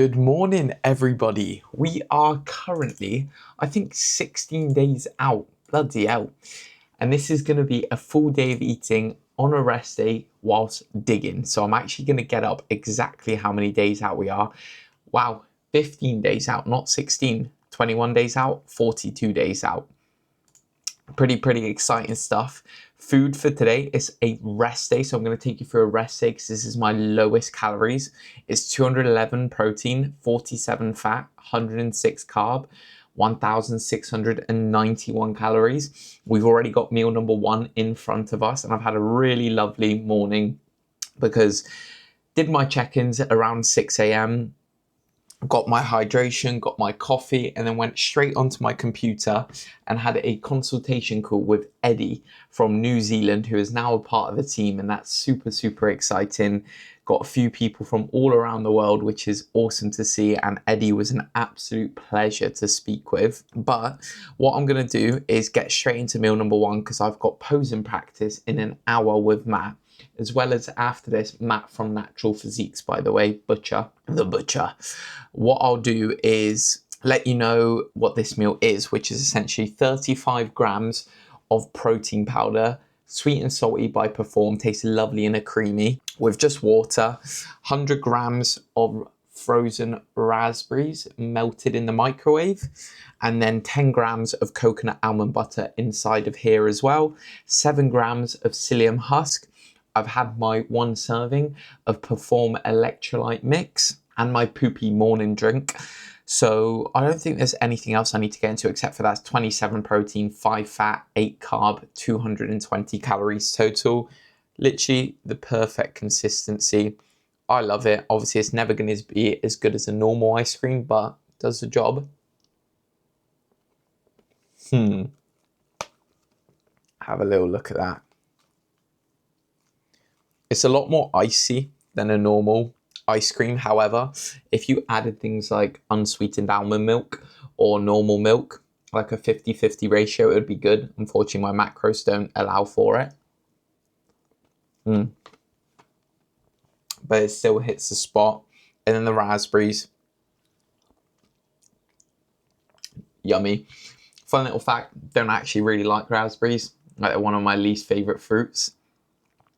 Good morning, everybody. We are currently, I think, 16 days out. Bloody hell. And this is going to be a full day of eating on a rest day whilst digging. So I'm actually going to get up exactly how many days out we are. Wow, 15 days out, not 16. 21 days out, 42 days out. Pretty exciting stuff. Food for today is a rest day, so I'm going to take you through a rest day because this is my lowest calories. It's 211 protein, 47 fat, 106 carb, 1,691 calories. We've already got meal number one in front of us, and I've had a really lovely morning because did my check-ins around 6 a.m. got my hydration, got my coffee, and then went straight onto my computer and had a consultation call with Eddie from New Zealand, who is now a part of the team, and that's super exciting. Got a few people from all around the world, which is awesome to see, and Eddie was an absolute pleasure to speak with. But what I'm going to do is get straight into meal number one because I've got posing practice in an hour with Matt. As well as after this, Matt from Natural Physiques, by the way, the butcher. What I'll do is let you know what this meal is, which is essentially 35 grams of protein powder, sweet and salty by Perform, tastes lovely and creamy, with just water, 100 grams of frozen raspberries melted in the microwave, and then 10 grams of coconut almond butter inside of here as well, 7 grams of psyllium husk. I've had my one serving of Perform electrolyte mix and my poopy morning drink. So I don't think there's anything else I need to get into except for that's 27 protein, 5 fat, 8 carb, 220 calories total. Literally the perfect consistency. I love it. Obviously, it's never going to be as good as a normal ice cream, but it does the job. Have a little look at that. It's a lot more icy than a normal ice cream. However, if you added things like unsweetened almond milk or normal milk, like a 50-50 ratio, it would be good. Unfortunately, my macros don't allow for it. But it still hits the spot. And then the raspberries. Yummy. Fun little fact, don't actually really like raspberries. Like, they're one of my least favorite fruits.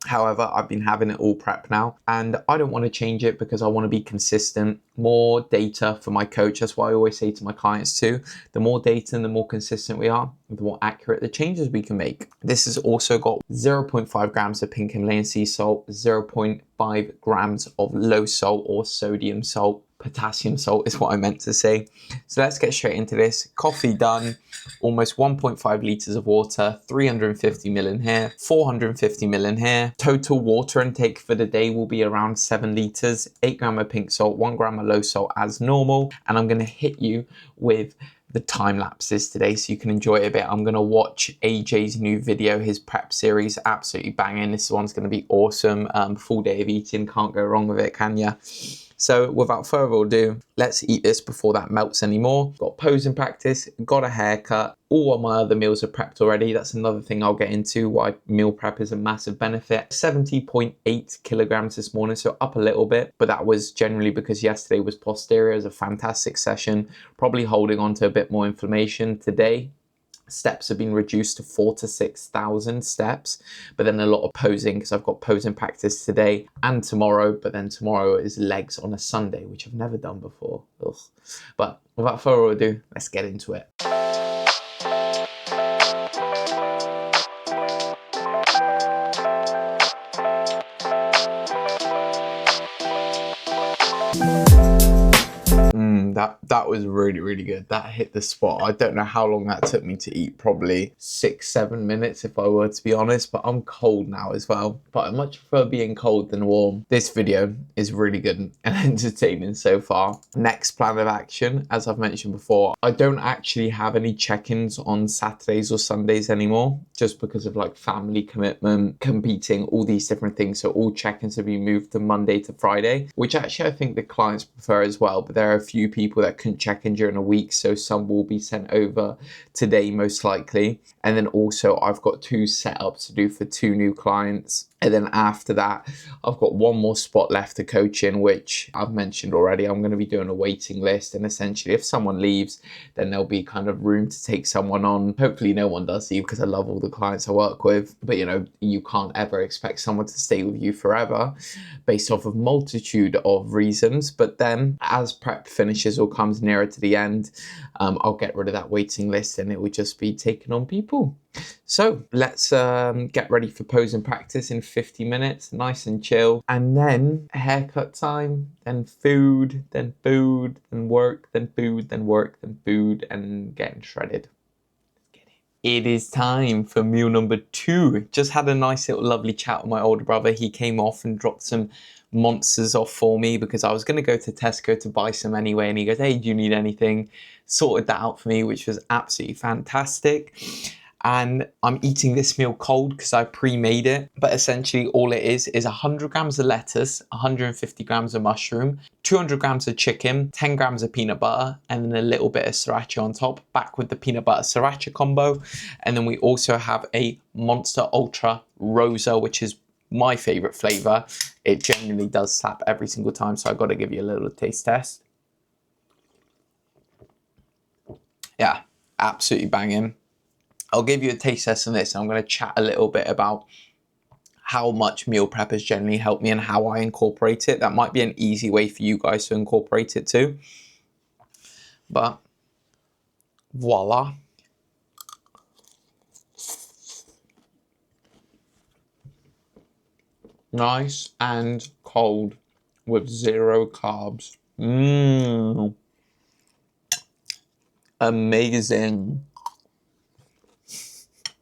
However, I've been having it all prep now and I don't want to change it because I want to be consistent. More data for my coach. That's what I always say to my clients too. The more data and the more consistent we are, the more accurate the changes we can make. This has also got 0.5 grams of pink Himalayan sea salt, 0.5 grams of low salt or sodium salt. Potassium salt is what I meant to say. So let's get straight into this. Coffee done, almost 1.5 litres of water, 350 ml in here, 450 ml in here. Total water intake for the day will be around 7 litres, 8 gram of pink salt, 1 gram of low salt as normal. And I'm going to hit you with the time lapses today so you can enjoy it a bit. I'm going to watch AJ's new video, his prep series, absolutely banging. This one's going to be awesome. Full day of eating, can't go wrong with it, can ya? So without further ado, let's eat this before that melts anymore. Got posing practice, got a haircut. All of my other meals are prepped already. That's another thing I'll get into, why meal prep is a massive benefit. 70.8 kilograms this morning, so up a little bit, but that was generally because yesterday was posterior. It was a fantastic session, probably holding on to a bit more inflammation today. Steps have been reduced to 4,000 to 6,000 steps, but then a lot of posing because I've got posing practice today and tomorrow, but then tomorrow is legs on a Sunday, which I've never done before. Ugh. But without further ado, let's get into it. That was really good. That hit the spot. I don't know how long that took me to eat, probably 6-7 minutes if I were to be honest, but I'm cold now as well. But I much prefer being cold than warm. This video is really good and entertaining so far. Next plan of action, as I've mentioned before, I don't actually have any check-ins on Saturdays or Sundays anymore, just because of like family commitment, competing, all these different things. So all check-ins have been moved to Monday to Friday, which actually I think the clients prefer as well, but there are a few people that couldn't check in during a week, so some will be sent over today most likely. And then also I've got 2 setups to do for 2 new clients And then after that, I've got one more spot left to coach in, which I've mentioned already. I'm going to be doing a waiting list. And essentially, if someone leaves, then there'll be kind of room to take someone on. Hopefully no one does leave, because I love all the clients I work with. But, you know, you can't ever expect someone to stay with you forever based off of multitude of reasons. But then as prep finishes or comes nearer to the end, I'll get rid of that waiting list and it will just be taking on people. So let's get ready for pose and practice in 50 minutes, nice and chill. And then haircut time, then food, then work, then food, then work, then food, and getting shredded. It is time for meal number 2. Just had a nice little lovely chat with my older brother. He came off and dropped some monsters off for me because I was going to go to Tesco to buy some anyway. And he goes, hey, do you need anything? Sorted that out for me, which was absolutely fantastic. And I'm eating this meal cold because I pre-made it. But essentially all it is 100 grams of lettuce, 150 grams of mushroom, 200 grams of chicken, 10 grams of peanut butter, and then a little bit of sriracha on top, back with the peanut butter sriracha combo. And then we also have a Monster Ultra Rosa, which is my favorite flavor. It genuinely does slap every single time. So I've got to give you a little taste test. Yeah, absolutely banging. I'll give you a taste test on this, and I'm going to chat a little bit about how much meal prep has generally helped me and how I incorporate it. That might be an easy way for you guys to incorporate it too. But voila. Nice and cold with 0 carbs. Amazing.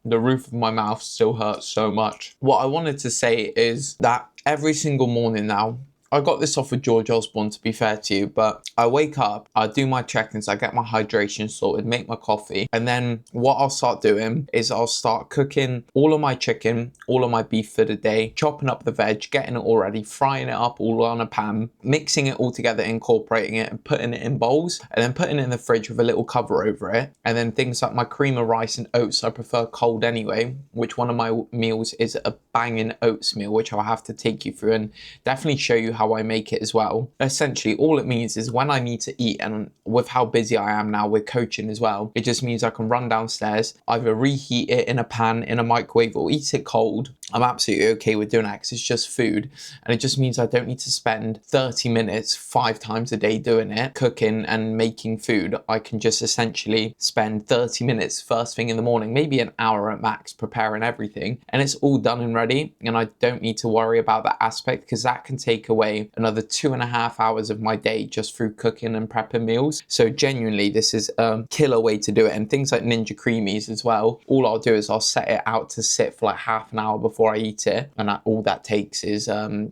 The roof of my mouth still hurts so much. What I wanted to say is that every single morning now, I got this off of George Osborne, to be fair to you, but I wake up, I do my check-ins, I get my hydration sorted, make my coffee, and then what I'll start doing is I'll start cooking all of my chicken, all of my beef for the day, chopping up the veg, getting it all ready, frying it up all on a pan, mixing it all together, incorporating it, and putting it in bowls, and then putting it in the fridge with a little cover over it. And then things like my cream of rice and oats, I prefer cold anyway, which one of my meals is a banging oats meal, which I'll have to take you through and definitely show you how I make it as well. Essentially, all it means is when I need to eat, and with how busy I am now with coaching as well, it just means I can run downstairs, either reheat it in a pan, in a microwave, or eat it cold. I'm absolutely okay with doing that because it's just food. And it just means I don't need to spend 30 minutes 5 times a day doing it, cooking and making food. I can just essentially spend 30 minutes first thing in the morning, maybe an hour at max, preparing everything. And it's all done and ready. And I don't need to worry about that aspect because that can take away another 2.5 hours of my day just through cooking and prepping meals. So genuinely, this is a killer way to do it. And things like Ninja Creamies as well, all I'll do is I'll set it out to sit for like half an hour before I eat it. And all that takes is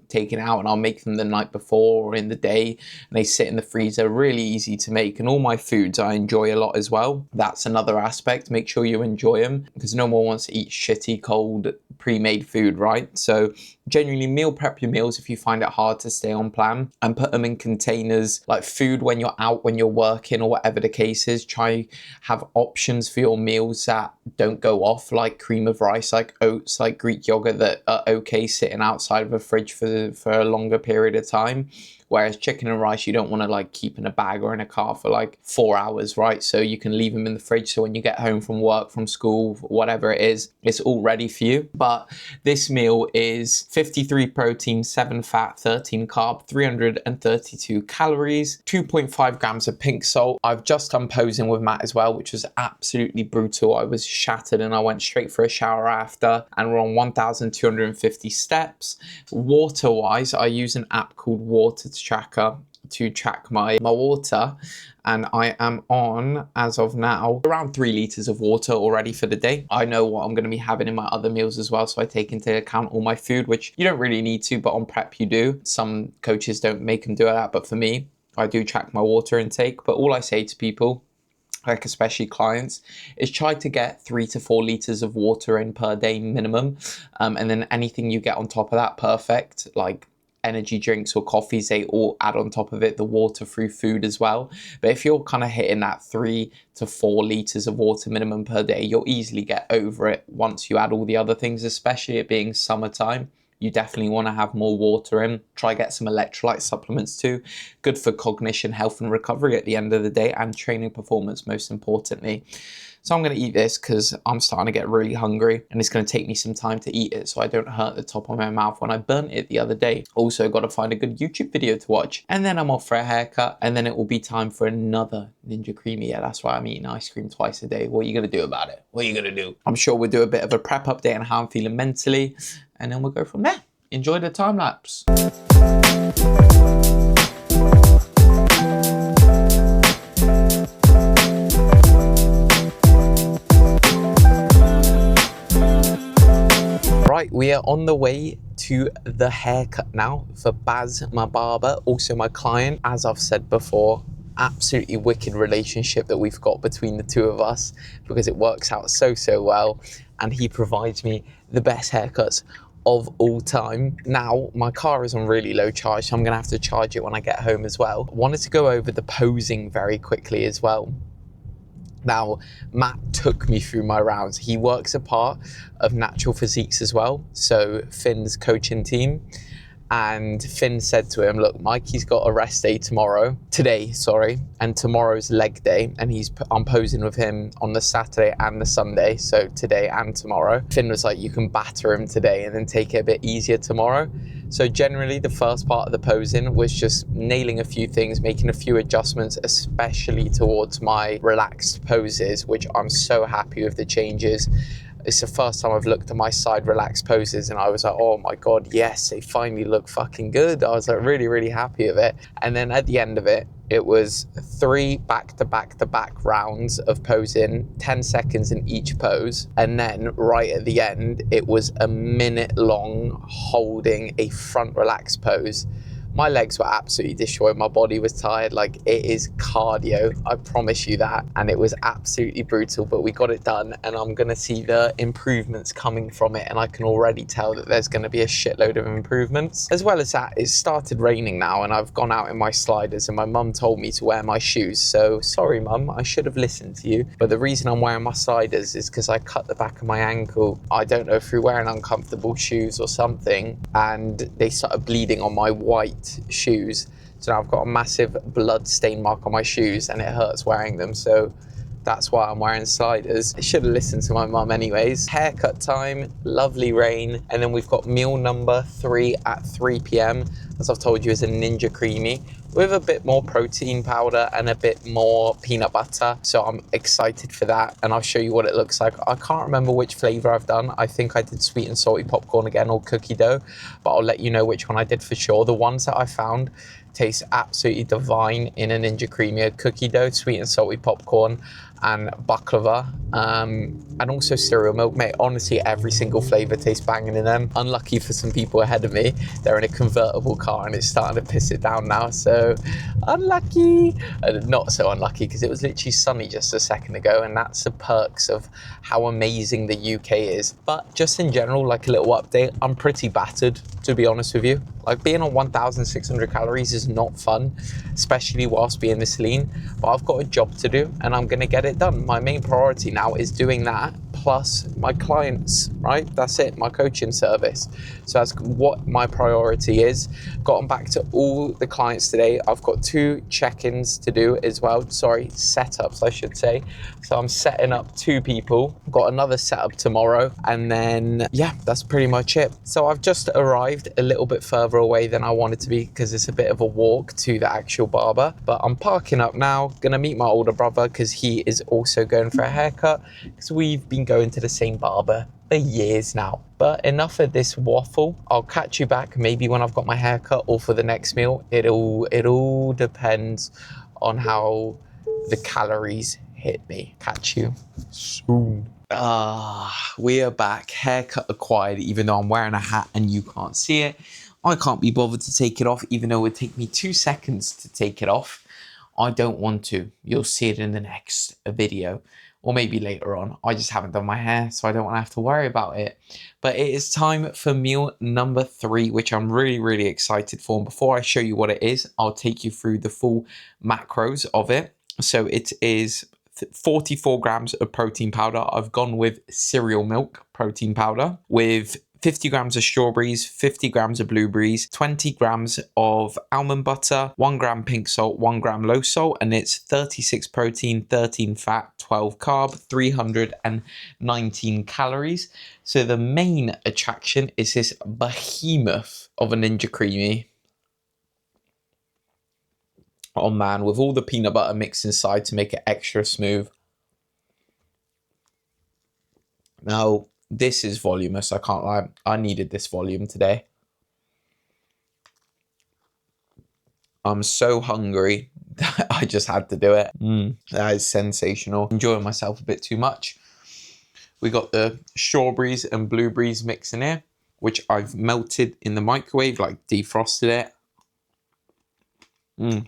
taking it out, and I'll make them the night before or in the day. And they sit in the freezer, really easy to make. And all my foods I enjoy a lot as well. That's another aspect. Make sure you enjoy them because no one wants to eat shitty, cold, pre-made food, right? So genuinely meal prep your meals if you find it hard to stay on plan, and put them in containers like food when you're out, when you're working, or whatever the case is. Try have options for your meals that don't go off, like cream of rice, like oats, like Greek yogurt, that are okay sitting outside of a fridge for a longer period of time. Whereas chicken and rice, you don't want to like keep in a bag or in a car for like 4 hours, right? So you can leave them in the fridge. So when you get home from work, from school, whatever it is, it's all ready for you. But this meal is 53 protein, 7 fat, 13 carb, 332 calories, 2.5 grams of pink salt. I've just done posing with Matt as well, which was absolutely brutal. I was shattered and I went straight for a shower after, and we're on 1,250 steps. Water wise, I use an app called Water Tracker to track my water, and I am on, as of now, around 3 liters of water already for the day. I know what I'm going to be having in my other meals as well, so I take into account all my food, which you don't really need to, but on prep you do. Some coaches don't make them do that, but for me, I do track my water intake. But all I say to people, like especially clients, is try to get 3 to 4 liters of water in per day minimum, and then anything you get on top of that, perfect. Like energy drinks or coffees, they all add on top of it the water through food as well. But if you're kind of hitting that 3 to 4 liters of water minimum per day, you'll easily get over it once you add all the other things, especially it being summertime. you definitely want to have more water in. Try get some electrolyte supplements too. Good for cognition, health and recovery at the end of the day, and training performance most importantly. So I'm going to eat this because I'm starting to get really hungry, and it's going to take me some time to eat it so I don't hurt the top of my mouth when I burnt it the other day. Also got to find a good YouTube video to watch, and then I'm off for a haircut, and then it will be time for another Ninja Creamy. Yeah, that's why I'm eating ice cream twice a day. What are you going to do about it? What are you going to do? I'm sure we'll do a bit of a prep update on how I'm feeling mentally, and then we'll go from there. Enjoy the time lapse. Right, we are on the way to the haircut now for Baz, my barber, also my client. As I've said before, absolutely wicked relationship that we've got between the two of us because it works out so well, and he provides me the best haircuts of all time. Now, my car is on really low charge, so I'm gonna have to charge it when I get home as well. Wanted to go over the posing very quickly as well. Now, Matt took me through my rounds. He works a part of Natural Physiques as well, so Finn's coaching team. And Finn said to him, look, Mikey's got a rest day today, and tomorrow's leg day, and I'm posing with him on the Saturday and the Sunday, so today and tomorrow. Finn was like, you can batter him today and then take it a bit easier tomorrow. So generally the first part of the posing was just nailing a few things, making a few adjustments, especially towards my relaxed poses, which I'm so happy with the changes. It's the first time I've looked at my side relaxed poses and I was like, oh my God, yes, they finally look fucking good. I was like really happy with it. And then at the end of it, it was 3 back-to-back rounds of posing, 10 seconds in each pose. And then right at the end, it was a minute long holding a front relaxed pose. My legs were absolutely destroyed. My body was tired. Like, it is cardio, I promise you that. And it was absolutely brutal, but we got it done, and I'm gonna see the improvements coming from it, and I can already tell that there's gonna be a shitload of improvements. As well as that, it started raining now, and I've gone out in my sliders, and my mum told me to wear my shoes. So sorry, Mum, I should have listened to you. But the reason I'm wearing my sliders is because I cut the back of my ankle. I don't know, through wearing uncomfortable shoes or something, and they started bleeding on my white shoes, so now I've got a massive blood stain mark on my shoes and it hurts wearing them, so that's why I'm wearing sliders. I should have listened to my mum anyways. Haircut time, lovely rain, and then we've got meal number 3 at 3 p.m. as I've told you, is a Ninja Creamy with a bit more protein powder and a bit more peanut butter, so I'm excited for that, and I'll show you what it looks like. I can't remember which flavor I've done. I think I did sweet and salty popcorn again, or cookie dough, but I'll let you know which one I did for sure. The ones that I found taste absolutely divine in a Ninja Creamy: cookie dough, sweet and salty popcorn, and baklava, and also cereal milk. Mate, honestly, every single flavor tastes banging in them. Unlucky for some people ahead of me, they're in a convertible car and it's starting to piss it down now, so unlucky. Not so unlucky, because it was literally sunny just a second ago, and that's the perks of how amazing the UK is. But just in general, like a little update, I'm pretty battered, to be honest with you. Like, being on 1,600 calories is not fun, especially whilst being this lean, but I've got a job to do and I'm gonna get it done. My main priority now is doing that, plus my clients, right? That's it, my coaching service. So that's what my priority is. Gotten back to all the clients today. I've got 2 check-ins to do as well. Sorry, setups, I should say. So I'm setting up 2 people. Got another setup tomorrow. And then, yeah, that's pretty much it. So I've just arrived a little bit further away than I wanted to be, because it's a bit of a walk to the actual barber. But I'm parking up now. Gonna meet my older brother, because he is also going for a haircut, because we've been going to the same barber for years now. But enough of this waffle. I'll catch you back maybe when I've got my haircut or for the next meal. It all depends on how the calories hit me. Catch you soon. We are back. Haircut acquired, even though I'm wearing a hat and you can't see it. I can't be bothered to take it off, even though it would take me 2 seconds to take it off. I don't want to. You'll see it in the next video, or maybe later on. I just haven't done my hair, so I don't want to have to worry about it. But it is time for meal number 3, which I'm really excited for. And before I show you what it is, I'll take you through the full macros of it. So it is 44 grams of protein powder. I've gone with cereal milk protein powder with 50 grams of strawberries, 50 grams of blueberries, 20 grams of almond butter, 1 gram pink salt, 1 gram low salt, and it's 36 protein, 13 fat, 12 carb, 319 calories. So the main attraction is this behemoth of a Ninja Creamy. Oh man, with all the peanut butter mixed inside to make it extra smooth. Now, this is voluminous, I can't lie. I needed this volume today. I'm so hungry that I just had to do it. That is sensational. Enjoying myself a bit too much. We got the strawberries and blueberries mix in here, which I've melted in the microwave, like defrosted it.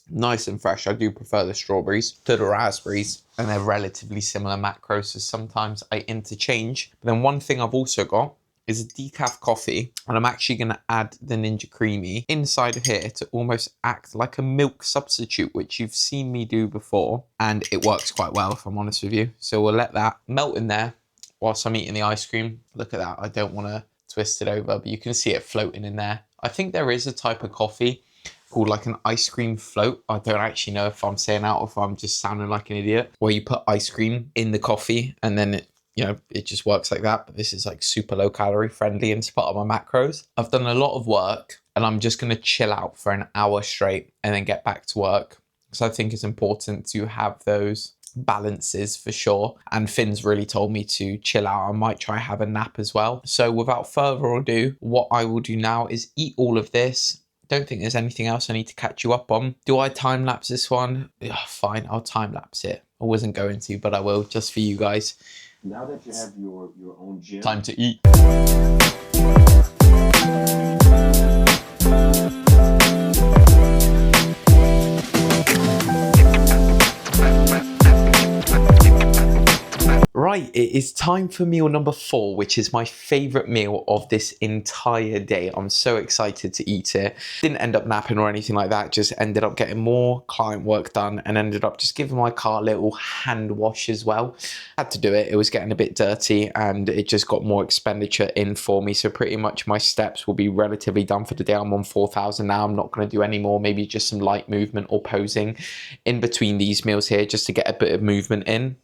Nice and fresh. I do prefer the strawberries to the raspberries, and they're relatively similar macros, so sometimes I interchange. But then one thing I've also got is a decaf coffee, and I'm actually going to add the Ninja Creamy inside of here to almost act like a milk substitute, which you've seen me do before, and it works quite well if I'm honest with you. So we'll let that melt in there whilst I'm eating the ice cream. Look at that. I don't want to twist it over, but you can see it floating in there. I think there is a type of coffee called like an ice cream float. I don't actually know if I'm saying that or if I'm just sounding like an idiot, where you put ice cream in the coffee and then it just works like that. But this is like super low calorie friendly and it's part of my macros. I've done a lot of work and I'm just going to chill out for an hour straight and then get back to work, because I think it's important to have those balances for sure. And Finn's really told me to chill out. I might try have a nap as well. So without further ado, what I will do now is eat all of this. Don't think there's anything else I need to catch you up on. Do I time lapse this one? Ugh, fine, I'll time lapse it. I wasn't going to, but I will just for you guys. Now that you have your own gym, time to eat. Right, it is time for meal number 4, which is my favorite meal of this entire day. I'm so excited to eat it. Didn't end up napping or anything like that, just ended up getting more client work done and ended up just giving my car a little hand wash as well. Had to do it. It was getting a bit dirty and it just got more expenditure in for me. So pretty much my steps will be relatively done for the day. I'm on 4,000 now. I'm not going to do any more, maybe just some light movement or posing in between these meals here just to get a bit of movement in.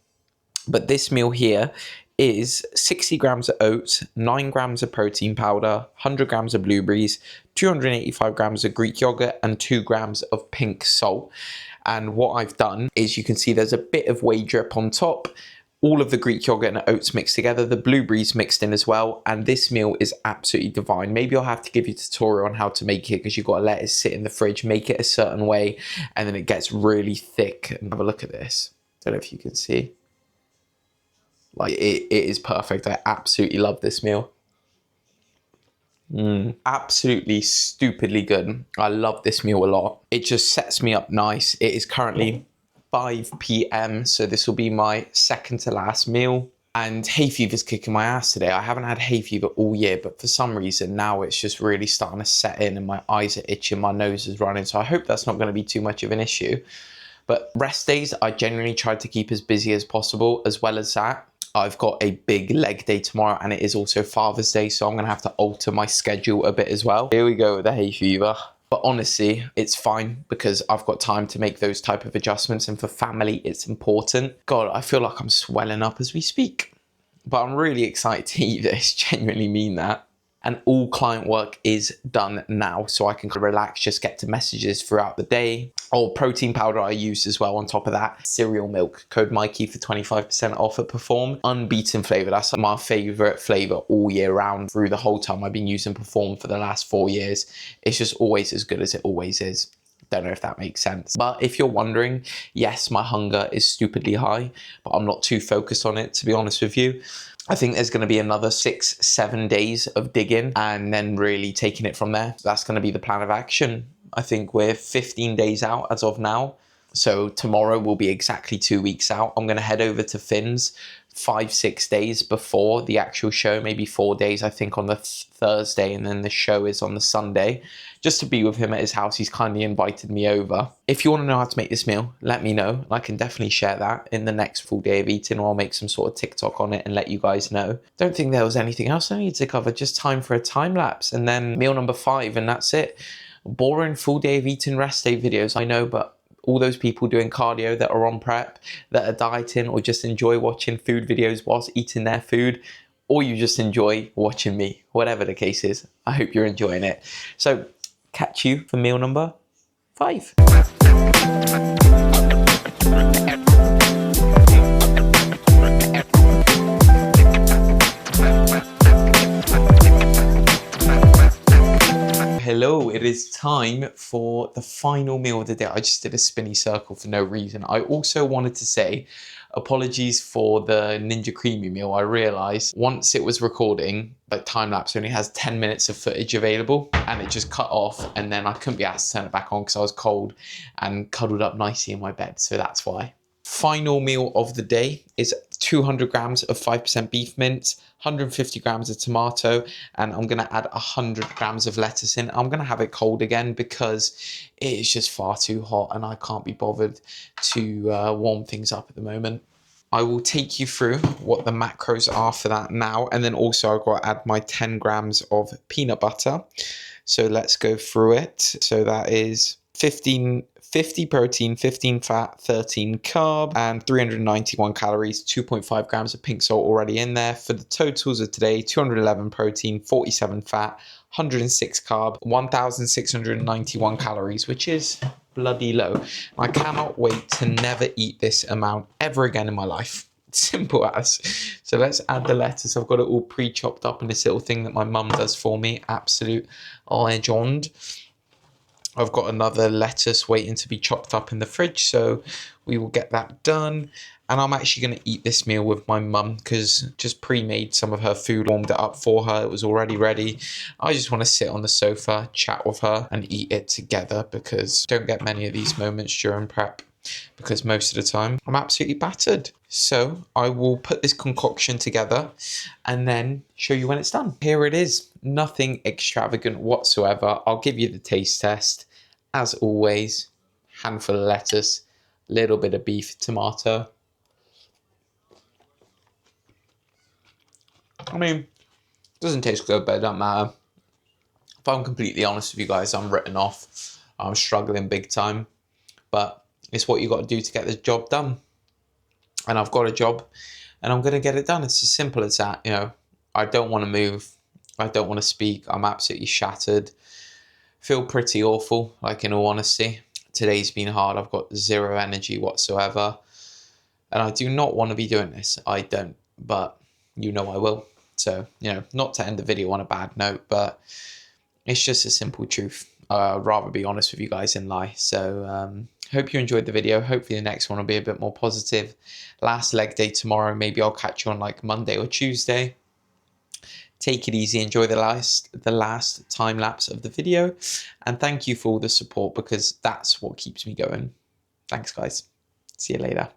But this meal here is 60 grams of oats, 9 grams of protein powder, 100 grams of blueberries, 285 grams of Greek yogurt, and 2 grams of pink salt. And what I've done is you can see there's a bit of whey drip on top, all of the Greek yogurt and oats mixed together, the blueberries mixed in as well. And this meal is absolutely divine. Maybe I'll have to give you a tutorial on how to make it, because you've got to let it sit in the fridge, make it a certain way, and then it gets really thick. And have a look at this. Don't know if you can see. Like it is perfect. I absolutely love this meal. Absolutely stupidly good. I love this meal a lot. It just sets me up nice. It is currently 5 p.m. so this will be my second to last meal. And hay fever's kicking my ass today. I haven't had hay fever all year, but for some reason now it's just really starting to set in and my eyes are itching, my nose is running. So I hope that's not going to be too much of an issue. But rest days, I generally try to keep as busy as possible. As well as that, I've got a big leg day tomorrow and it is also Father's Day, so I'm going to have to alter my schedule a bit as well. Here we go with the hay fever. But honestly, it's fine because I've got time to make those type of adjustments, and for family, it's important. God, I feel like I'm swelling up as we speak. But I'm really excited to eat this, genuinely mean that. And all client work is done now, so I can relax, just get to messages throughout the day. Oh, protein powder I use as well on top of that. Cereal milk, code Mikey for 25% off at Perform. Unbeaten flavor, that's my favorite flavor all year round. Through the whole time I've been using Perform for the last 4 years. It's just always as good as it always is. Don't know if that makes sense. But if you're wondering, yes, my hunger is stupidly high, but I'm not too focused on it, to be honest with you. I think there's going to be another 6-7 days of digging and then really taking it from there. So that's going to be the plan of action. I think we're 15 days out as of now. So tomorrow will be exactly 2 weeks out. I'm going to head over to Finn's 5-6 days before the actual show, maybe 4 days, I think, on the Thursday, and then the show is on the Sunday, just to be with him at his house. He's kindly invited me over. If you want to know how to make this meal, let me know. I can definitely share that in the next full day of eating, or I'll make some sort of TikTok on it and let you guys know. Don't think there was anything else I need to cover, just time for a time lapse, and then meal number 5, and that's it. Boring full day of eating rest day videos, I know, but all those people doing cardio that are on prep, that are dieting, or just enjoy watching food videos whilst eating their food, or you just enjoy watching me, whatever the case is, I hope you're enjoying it. So catch you for meal number 5. Hello, it is time for the final meal of the day. I just did a spinny circle for no reason. I also wanted to say apologies for the Ninja Creamy meal. I realized once it was recording, like time lapse only has 10 minutes of footage available, and it just cut off, and then I couldn't be asked to turn it back on because I was cold and cuddled up nicely in my bed, so that's why. Final meal of the day is 200 grams of 5% beef mince, 150 grams of tomato, and I'm going to add 100 grams of lettuce in. I'm going to have it cold again because it is just far too hot and I can't be bothered to warm things up at the moment. I will take you through what the macros are for that now, and then also I've got to add my 10 grams of peanut butter. So let's go through it. So that is 50 protein, 15 fat, 13 carb, and 391 calories, 2.5 grams of pink salt already in there. For the totals of today, 211 protein, 47 fat, 106 carb, 1,691 calories, which is bloody low. I cannot wait to never eat this amount ever again in my life. Simple as. So let's add the lettuce. I've got it all pre-chopped up in this little thing that my mum does for me. Absolute legend. I've got another lettuce waiting to be chopped up in the fridge, so we will get that done. And I'm actually going to eat this meal with my mum because just pre-made some of her food, warmed it up for her. It was already ready. I just want to sit on the sofa, chat with her, and eat it together because I don't get many of these moments during prep because most of the time I'm absolutely battered. So I will put this concoction together and then show you when it's done. Here it is. Nothing extravagant whatsoever. I'll give you the taste test. As always, handful of lettuce, little bit of beef, tomato. I mean, doesn't taste good, but it doesn't matter. If I'm completely honest with you guys, I'm written off. I'm struggling big time, but it's what you got to do to get the job done. And I've got a job and I'm going to get it done. It's as simple as that. You know, I don't want to move. I don't want to speak. I'm absolutely shattered. Feel pretty awful, like in all honesty. Today's been hard. I've got zero energy whatsoever. And I do not want to be doing this. I don't, but you know I will. So, you know, not to end the video on a bad note, but it's just a simple truth. I'd rather be honest with you guys than lie. So, hope you enjoyed the video. Hopefully the next one will be a bit more positive. Last leg day tomorrow. Maybe I'll catch you on like Monday or Tuesday. Take it easy. Enjoy the last time lapse of the video. And thank you for all the support because that's what keeps me going. Thanks, guys. See you later.